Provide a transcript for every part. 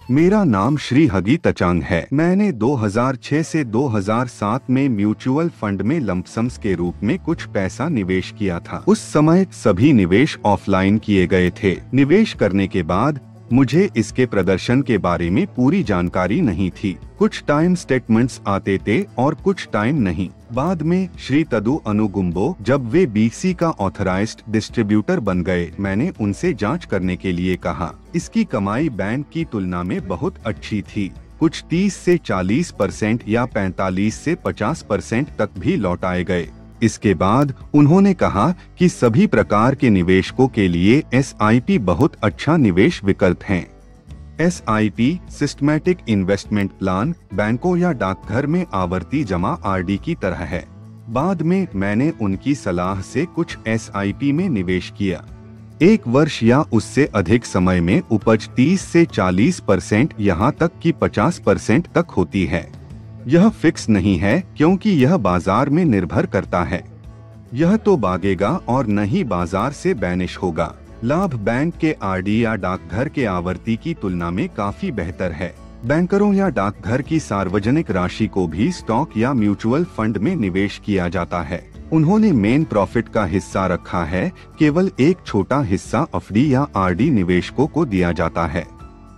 मेरा नाम श्री हगी तचांग है। मैंने 2006 से 2007 में म्यूचुअल फंड में लंपसम्स के रूप में कुछ पैसा निवेश किया था। उस समय सभी निवेश ऑफलाइन किए गए थे। निवेश करने के बाद मुझे इसके प्रदर्शन के बारे में पूरी जानकारी नहीं थी। कुछ टाइम स्टेटमेंट्स आते थे और कुछ टाइम नहीं। बाद में श्री तदु अनुगुम्बो जब वे बीसी का ऑथराइज्ड डिस्ट्रीब्यूटर बन गए, मैंने उनसे जांच करने के लिए कहा। इसकी कमाई बैंक की तुलना में बहुत अच्छी थी। कुछ 30 से 40% या 45 से 50% तक भी लौटाए गए। इसके बाद उन्होंने कहा कि सभी प्रकार के निवेशकों के लिए SIP बहुत अच्छा निवेश विकल्प है। SIP सिस्टमैटिक इन्वेस्टमेंट प्लान बैंकों या डाकघर में आवर्ती जमा RD की तरह है। बाद में मैंने उनकी सलाह से कुछ SIP में निवेश किया। 1 वर्ष या उससे अधिक समय में उपज 30 से 40% यहाँ तक कि 50% तक होती है। यह फिक्स नहीं है क्योंकि यह बाजार में निर्भर करता है। यह तो भागेगा और न ही बाजार से बैनिश होगा। लाभ बैंक के RD या डाकघर के आवर्ती की तुलना में काफी बेहतर है। बैंकरों या डाकघर की सार्वजनिक राशि को भी स्टॉक या म्यूचुअल फंड में निवेश किया जाता है। उन्होंने मेन प्रॉफिट का हिस्सा रखा है, केवल एक छोटा हिस्सा FD या RD निवेशकों को दिया जाता है।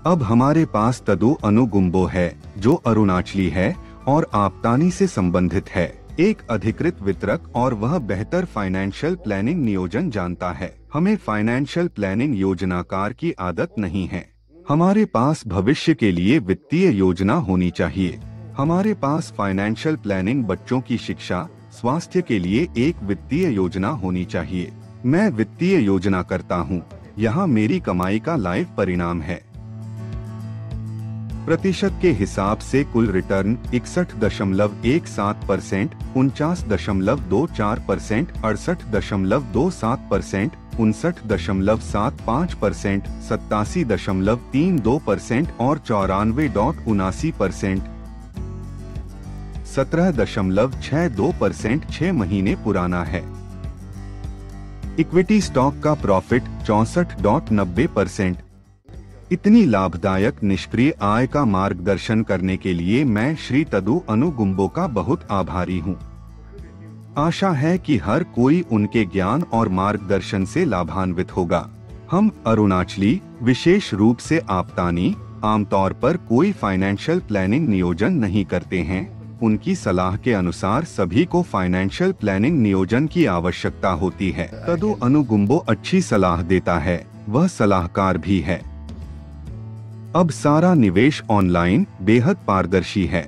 अब हमारे पास तदु अनुगुम्बो है जो अरुणाचली है और आपतानी से संबंधित है, एक अधिकृत वितरक, और वह बेहतर फाइनेंशियल प्लानिंग नियोजन जानता है। हमें फाइनेंशियल प्लानिंग योजनाकार की आदत नहीं है। हमारे पास भविष्य के लिए वित्तीय योजना होनी चाहिए। हमारे पास फाइनेंशियल प्लानिंग बच्चों की शिक्षा, स्वास्थ्य के लिए एक वित्तीय योजना होनी चाहिए। मैं वित्तीय योजना करता हूँ। यहाँ मेरी कमाई का लाइव परिणाम है। प्रतिशत के हिसाब से कुल रिटर्न 61.17%, 49.24%, 68.27%, 59.75%, 87.32% और 94.79%, 17.62% 6 महीने पुराना है। इक्विटी स्टॉक का प्रॉफिट 64.90%। इतनी लाभदायक निष्क्रिय आय का मार्गदर्शन करने के लिए मैं श्री तदु अनुगुम्बो का बहुत आभारी हूँ। आशा है कि हर कोई उनके ज्ञान और मार्गदर्शन से लाभान्वित होगा। हम अरुणाचली, विशेष रूप से आपतानी, आमतौर पर कोई फाइनेंशियल प्लानिंग नियोजन नहीं करते हैं। उनकी सलाह के अनुसार सभी को फाइनेंशियल प्लानिंग नियोजन की आवश्यकता होती है। तदु अनुगुम्बो अच्छी सलाह देता है, वह सलाहकार भी है। अब सारा निवेश ऑनलाइन बेहद पारदर्शी है।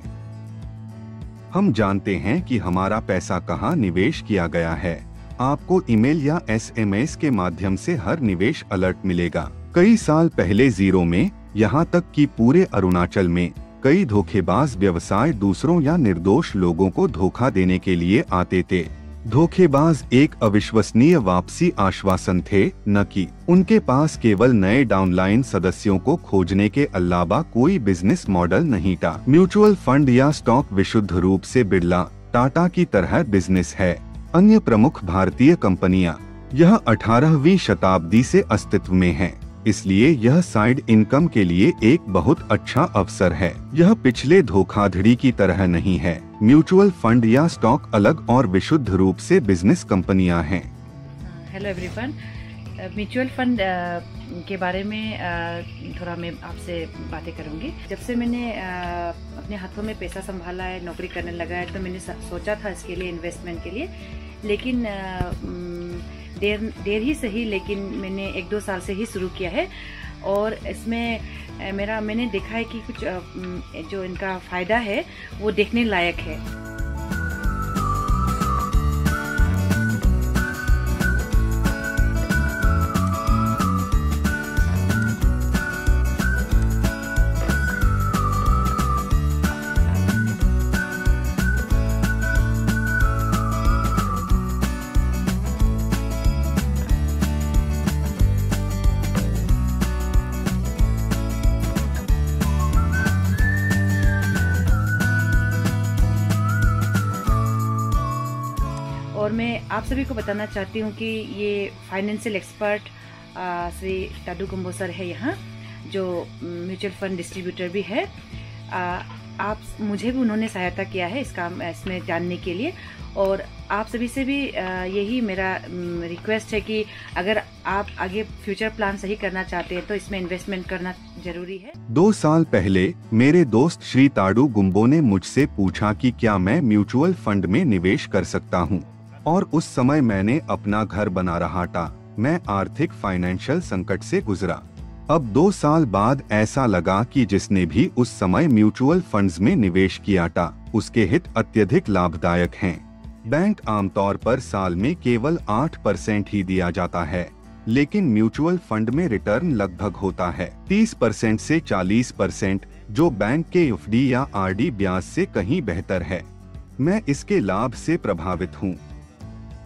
हम जानते हैं कि हमारा पैसा कहाँ निवेश किया गया है। आपको ईमेल या SMS के माध्यम से हर निवेश अलर्ट मिलेगा। कई साल पहले जीरो में, यहाँ तक कि पूरे अरुणाचल में, कई धोखेबाज व्यवसाय दूसरों या निर्दोष लोगों को धोखा देने के लिए आते थे। धोखेबाज एक अविश्वसनीय वापसी आश्वासन थे, न कि उनके पास केवल नए डाउनलाइन सदस्यों को खोजने के अलावा कोई बिजनेस मॉडल नहीं था। म्यूचुअल फंड या स्टॉक विशुद्ध रूप से बिरला, टाटा की तरह बिजनेस है। अन्य प्रमुख भारतीय कंपनियां, यह 18वीं शताब्दी से अस्तित्व में है, इसलिए यह साइड इनकम के लिए एक बहुत अच्छा अवसर है। यह पिछले धोखाधड़ी की तरह नहीं है। म्यूचुअल फंड या स्टॉक अलग और विशुद्ध रूप से बिजनेस कंपनियां हैं। हेलो एवरीवन, म्यूचुअल फंड के बारे में थोड़ा मैं आपसे बातें करूंगी। जब से मैंने अपने हाथों में पैसा संभाला है, नौकरी करने लगा है, तो मैंने सोचा था इसके लिए, इन्वेस्टमेंट के लिए, लेकिन देर ही सही, लेकिन मैंने 1-2 साल से ही शुरू किया है। और इसमें मैंने देखा है कि कुछ जो इनका फ़ायदा है वो देखने लायक है। और मैं आप सभी को बताना चाहती हूँ कि ये financial expert Shri Tadu Gumbo sir है यहाँ, जो म्यूचुअल फंड डिस्ट्रीब्यूटर भी है, आप मुझे भी उन्होंने सहायता किया है इसमें जानने के लिए। और आप सभी से भी यही मेरा रिक्वेस्ट है कि अगर आप आगे फ्यूचर प्लान सही करना चाहते हैं तो इसमें इन्वेस्टमेंट करना जरूरी है। 2 साल पहले मेरे दोस्त श्री ताडू गुम्बो ने मुझसे पूछा कि क्या मैं म्यूचुअल फंड में निवेश कर सकता हूं, और उस समय मैंने अपना घर बना रहा था। मैं आर्थिक फाइनेंशियल संकट से गुजरा। अब 2 साल बाद ऐसा लगा कि जिसने भी उस समय म्यूचुअल फंड्स में निवेश किया था उसके हित अत्यधिक लाभदायक हैं। बैंक आमतौर पर साल में केवल 8% ही दिया जाता है, लेकिन म्यूचुअल फंड में रिटर्न लगभग होता है 30% से 40%, जो बैंक के एफडी या आरडी ब्याज से कहीं बेहतर है। मैं इसके लाभ से प्रभावित हूँ।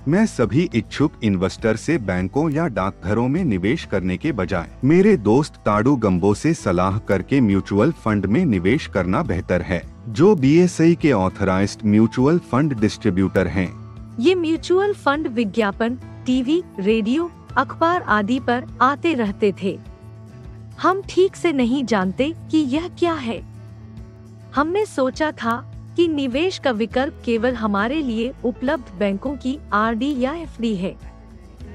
मैं सभी इच्छुक इन्वेस्टर से बैंकों या डाकघरों में निवेश करने के बजाय मेरे दोस्त ताडू गम्बो से सलाह करके म्यूचुअल फंड में निवेश करना बेहतर है, जो BSE के ऑथराइज्ड म्यूचुअल फंड डिस्ट्रीब्यूटर हैं। ये म्यूचुअल फंड विज्ञापन टीवी, रेडियो, अखबार आदि पर आते रहते थे। हम ठीक से नहीं जानते कि यह क्या है। हमने सोचा था कि निवेश का विकल्प केवल हमारे लिए उपलब्ध बैंकों की आरडी या एफडी है।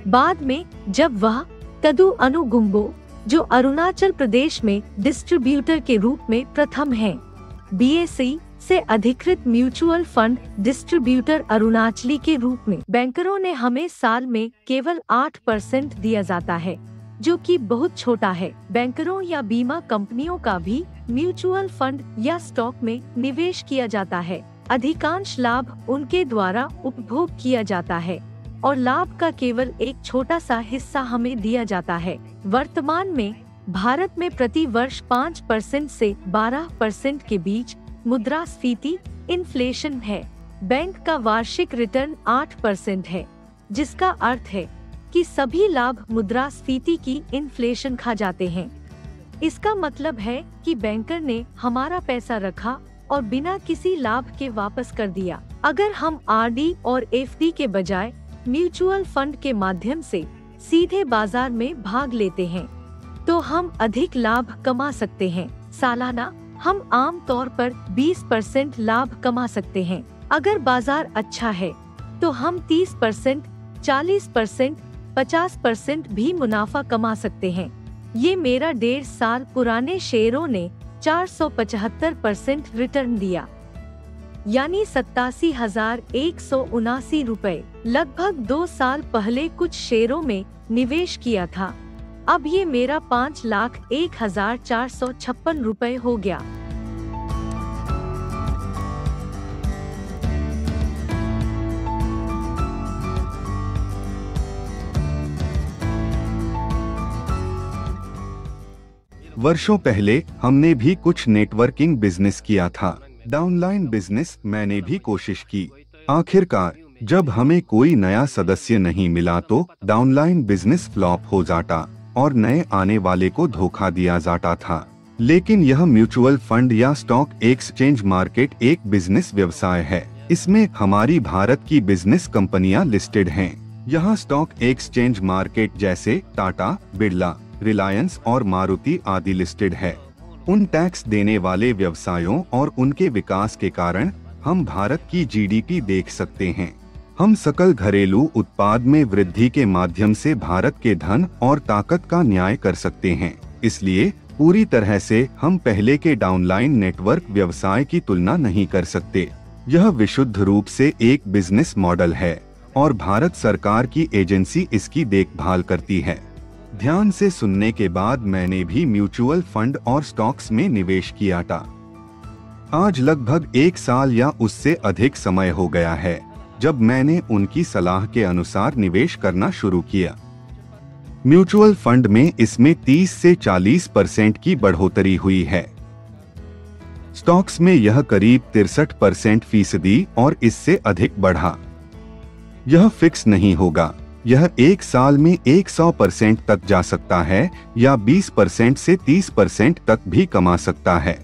बाद में जब वह ताडू गुम्बो, जो अरुणाचल प्रदेश में डिस्ट्रीब्यूटर के रूप में प्रथम हैं, BSE से अधिकृत म्यूचुअल फंड डिस्ट्रीब्यूटर अरुणाचली के रूप में, बैंकरों ने हमें साल में केवल 8% दिया जाता है, जो कि बहुत छोटा है। बैंकरों या बीमा कंपनियों का भी म्यूचुअल फंड या स्टॉक में निवेश किया जाता है। अधिकांश लाभ उनके द्वारा उपभोग किया जाता है और लाभ का केवल एक छोटा सा हिस्सा हमें दिया जाता है। वर्तमान में भारत में प्रति वर्ष 5% से 12% के बीच मुद्रास्फीति इन्फ्लेशन है। बैंक का वार्षिक रिटर्न 8% है, जिसका अर्थ है कि सभी लाभ मुद्रास्फीति की इन्फ्लेशन खा जाते हैं। इसका मतलब है कि बैंकर ने हमारा पैसा रखा और बिना किसी लाभ के वापस कर दिया। अगर हम आरडी और एफडी के बजाय म्यूचुअल फंड के माध्यम से सीधे बाजार में भाग लेते हैं, तो हम अधिक लाभ कमा सकते हैं। सालाना हम आम तौर पर 20% लाभ कमा सकते हैं। अगर बाजार अच्छा है तो हम 30%, 40%, 50% भी मुनाफा कमा सकते हैं। ये मेरा 1.5 साल पुराने शेयरों ने 475% रिटर्न दिया, यानी 87,179 रुपए। लगभग 2 साल पहले कुछ शेयरों में निवेश किया था। अब ये मेरा 5,01,456 रुपए हो गया। वर्षों पहले हमने भी कुछ नेटवर्किंग बिजनेस किया था। डाउनलाइन बिजनेस मैंने भी कोशिश की। आखिरकार जब हमें कोई नया सदस्य नहीं मिला तो डाउनलाइन बिजनेस फ्लॉप हो जाता और नए आने वाले को धोखा दिया जाता था। लेकिन यह म्यूचुअल फंड या स्टॉक एक्सचेंज मार्केट एक बिजनेस व्यवसाय है। इसमें हमारी भारत की बिजनेस कंपनियां लिस्टेड हैं। यहाँ स्टॉक एक्सचेंज मार्केट जैसे टाटा, बिरला, रिलायंस और मारुति आदि लिस्टेड है। उन टैक्स देने वाले व्यवसायों और उनके विकास के कारण हम भारत की जीडीपी देख सकते हैं। हम सकल घरेलू उत्पाद में वृद्धि के माध्यम से भारत के धन और ताकत का न्याय कर सकते हैं। इसलिए पूरी तरह से हम पहले के डाउनलाइन नेटवर्क व्यवसाय की तुलना नहीं कर सकते। यह विशुद्ध रूप से एक बिजनेस मॉडल है और भारत सरकार की एजेंसी इसकी देखभाल करती है। ध्यान से सुनने के बाद मैंने भी म्यूचुअल फंड और स्टॉक्स में निवेश किया था। आज लगभग 1 साल या उससे अधिक समय हो गया है जब मैंने उनकी सलाह के अनुसार निवेश करना शुरू किया। म्यूचुअल फंड में इसमें 30 से 40% की बढ़ोतरी हुई है। स्टॉक्स में यह करीब 63% और इससे अधिक बढ़ा। यह फिक्स नहीं होगा। यह 1 साल में 100% तक जा सकता है या 20% से 30% तक भी कमा सकता है।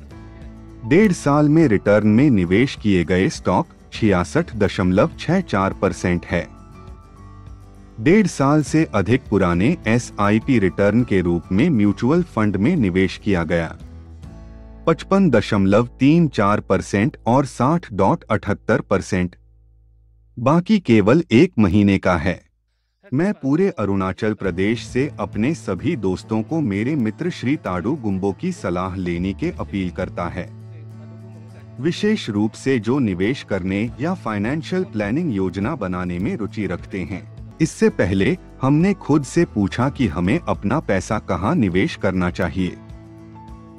1.5 साल में रिटर्न में निवेश किए गए स्टॉक 66.64% है। 1.5 साल से अधिक पुराने SIP रिटर्न के रूप में म्यूचुअल फंड में निवेश किया गया। 55.34% और 60.78%। बाकी केवल 1 महीने का है। मैं पूरे अरुणाचल प्रदेश से अपने सभी दोस्तों को मेरे मित्र श्री ताडू गुम्बो की सलाह लेने की अपील करता है, विशेष रूप से जो निवेश करने या फाइनेंशियल प्लानिंग योजना बनाने में रुचि रखते हैं। इससे पहले हमने खुद से पूछा कि हमें अपना पैसा कहां निवेश करना चाहिए।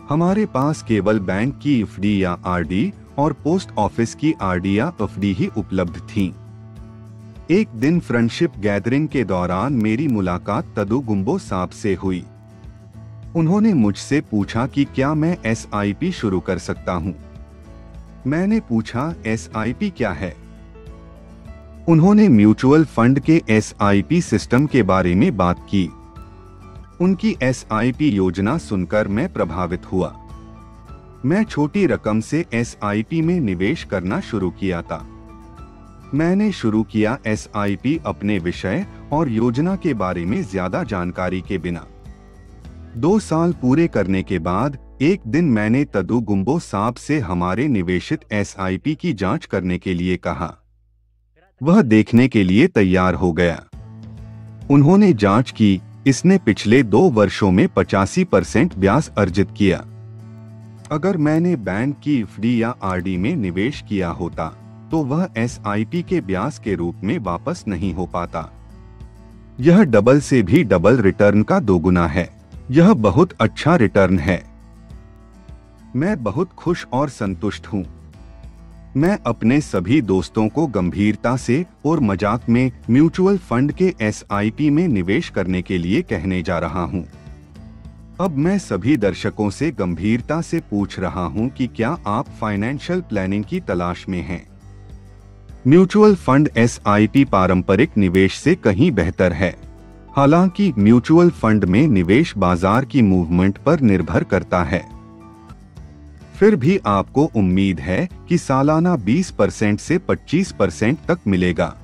हमारे पास केवल बैंक की FD या RD और पोस्ट ऑफिस की RD या FD ही उपलब्ध थीं। एक दिन फ्रेंडशिप गैदरिंग के दौरान मेरी मुलाकात तदू गुम्बो साहब से हुई। उन्होंने मुझसे पूछा कि क्या मैं SIP शुरू कर सकता हूं। मैंने पूछा SIP क्या है। उन्होंने म्यूचुअल फंड के SIP सिस्टम के बारे में बात की। उनकी SIP योजना सुनकर मैं प्रभावित हुआ। मैं छोटी रकम से SIP में निवेश करना शुरू किया था। मैंने शुरू किया SIP अपने विषय और योजना के बारे में ज्यादा जानकारी के बिना। 2 साल पूरे करने के बाद एक दिन मैंने तदू गुम्बो साहब से हमारे निवेशित SIP की जांच करने के लिए कहा। वह देखने के लिए तैयार हो गया। उन्होंने जांच की। इसने पिछले 2 वर्षों में 85% ब्याज अर्जित किया। अगर मैंने बैंक की FD या RD में निवेश किया होता तो वह SIP के ब्याज के रूप में वापस नहीं हो पाता। यह डबल से भी डबल रिटर्न का 2 गुना है। यह बहुत अच्छा रिटर्न है। मैं बहुत खुश और संतुष्ट हूँ। मैं अपने सभी दोस्तों को गंभीरता से और मजाक में म्यूचुअल फंड के SIP में निवेश करने के लिए कहने जा रहा हूं। अब मैं सभी दर्शकों से गंभीरता से पूछ रहा हूं कि क्या आप फाइनेंशियल प्लानिंग की तलाश में हैं? म्यूचुअल फंड SIP पारंपरिक निवेश से कहीं बेहतर है। हालांकि म्यूचुअल फंड में निवेश बाजार की मूवमेंट पर निर्भर करता है, फिर भी आपको उम्मीद है कि सालाना 20% से 25% तक मिलेगा।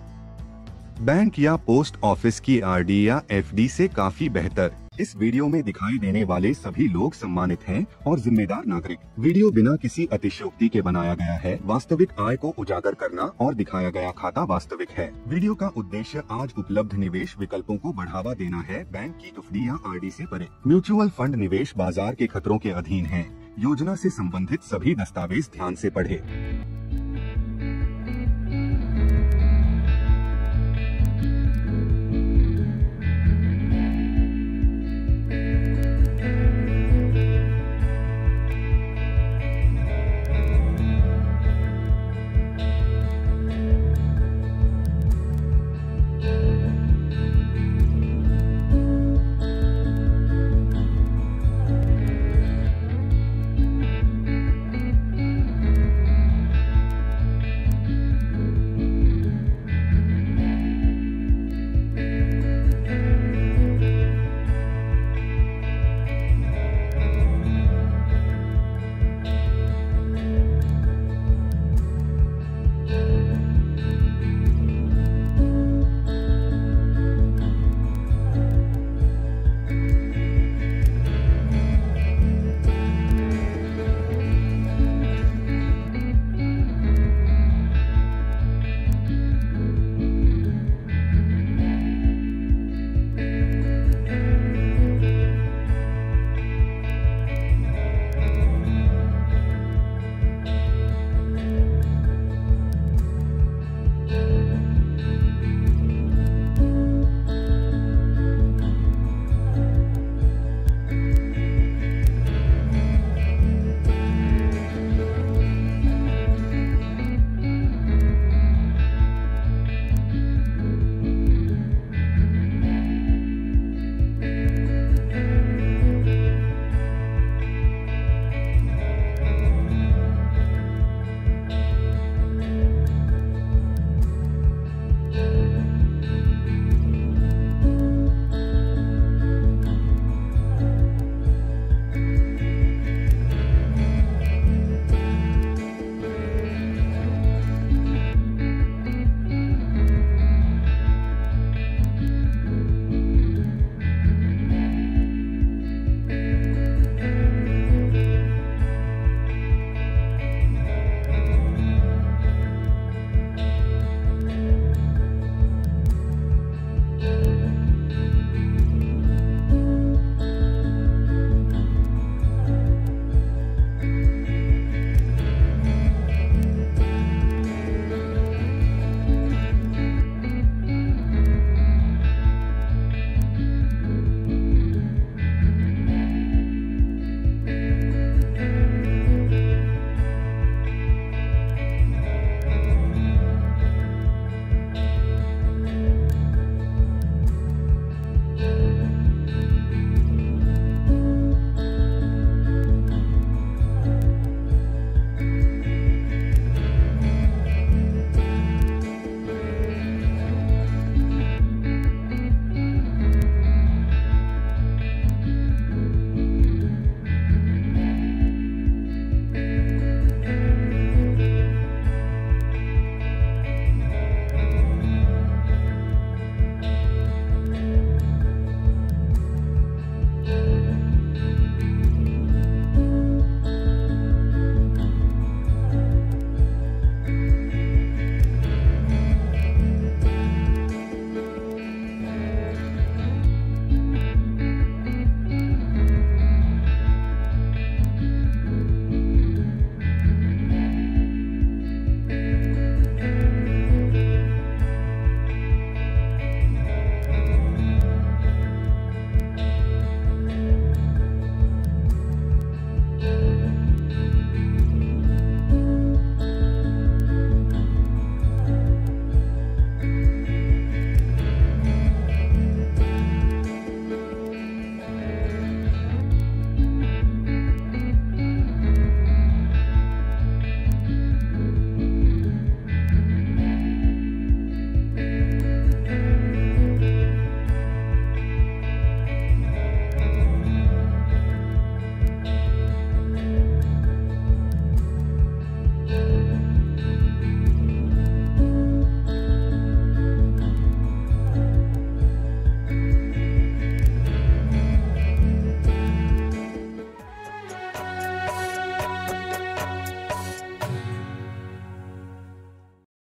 बैंक या पोस्ट ऑफिस की RD या FD से काफी बेहतर। इस वीडियो में दिखाई देने वाले सभी लोग सम्मानित हैं और जिम्मेदार नागरिक। वीडियो बिना किसी अतिशयोक्ति के बनाया गया है। वास्तविक आय को उजागर करना और दिखाया गया खाता वास्तविक है। वीडियो का उद्देश्य आज उपलब्ध निवेश विकल्पों को बढ़ावा देना है। बैंक की FD या RD से परे। म्यूचुअल फंड निवेश बाजार के खतरों के अधीन है। योजना से संबंधित सभी दस्तावेज ध्यान से पढ़ें।